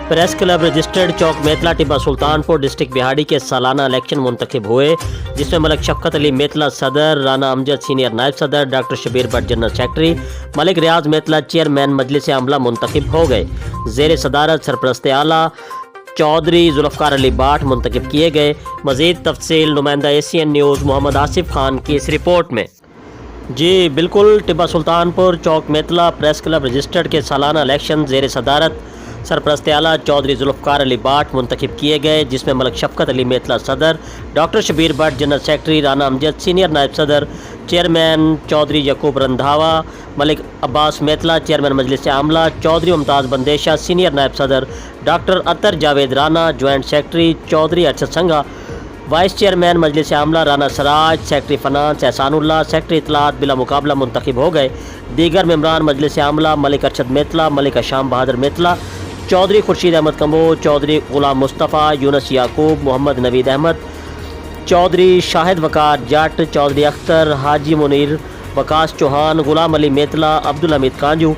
Press club registered चौक मेतला Tibba Sultanpur district बिहाड़ी के सालाना election मुंतखब हुए, जिसमें मलिक शफकत अली मेतला सदर, राना अमजद सीनियर नायब सदर, doctor Shabir Bhatt general secretary, Malik Riyaz Metla chairman मजलिस आमला मुंतखब हो गए। ज़ेर सदारत सरपरस्त आला चौधरी जुल्फ़कार अली बाट मुंतखब किए गए। मज़ीद तफसील नुमाइंदा एशियन न्यूज़ मोहम्मद आसिफ खान की इस रिपोर्ट में। जी बिल्कुल, टिब्बा सुल्तानपुर चौक मेतला प्रेस क्लब रजिस्टर्ड के सालाना इलेक्शन ज़ेर सदारत सरपरस्त आला चौधरी जुल्फ़कार अली बाट मुंतखब किए गए, जिसमें मलिक शफकत अली मेतला सदर, doctor Shabir Bhatt general secretary, Rana Amjad senior नायब सदर, चेयरमैन चौधरी यकूब रंधावा, मलिक अब्बास मेतला चेयरमैन मजलिस आमला, चौधरी मुमताज़ बंदेशा सीनियर नायब सदर, doctor Athar Javed Rana joint secretary, Chaudhry Arshad Sangha vice chairman मजलिस आमला, Rana Siraj secretary finance, Ehsanullah secretary इतलात बिला मुकाबला मुंतखब हो गए। दीगर मेम्बरान मजलिस आमला मलिक अरशद मेतला, मलिक अशाम बहादुर मेतला, चौधरी खुर्शीद अहमद कम्बोज, चौधरी गुलाम मुस्तफ़ा, यूनुस याकूब, मोहम्मद नवीद अहमद, चौधरी शाहिद वकार जट, चौधरी अख्तर, हाजी मुनीर, वकास चौहान, गुलाम अली मेतला, अब्दुल हमीद कांजू,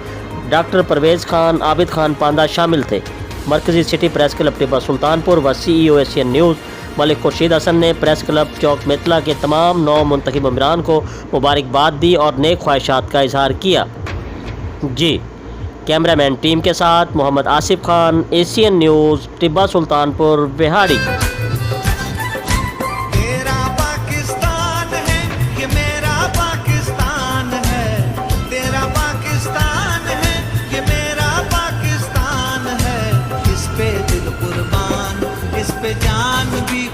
डॉक्टर परवेज़ खान, आबिद खान पांदा शामिल थे। मरकज़ी city press club Tibba Sultanpur व CEO Asian news Malik Khurshid Hasan ने प्रेस क्लब चौक मेतला के तमाम 9 मुंतखब मेम्बरान को मुबारकबाद दी और नेक ख्वाहिशात का इजहार किया। जी कैमरामैन टीम के साथ मोहम्मद आसिफ खान, एशियन न्यूज़, टिब्बा सुल्तानपुर, बिहाड़ी। तेरा पाकिस्तान है, ये मेरा पाकिस्तान है, तेरा पाकिस्तान है, ये मेरा पाकिस्तान है, इस पे दिल कुर्बान, इस पे जान भी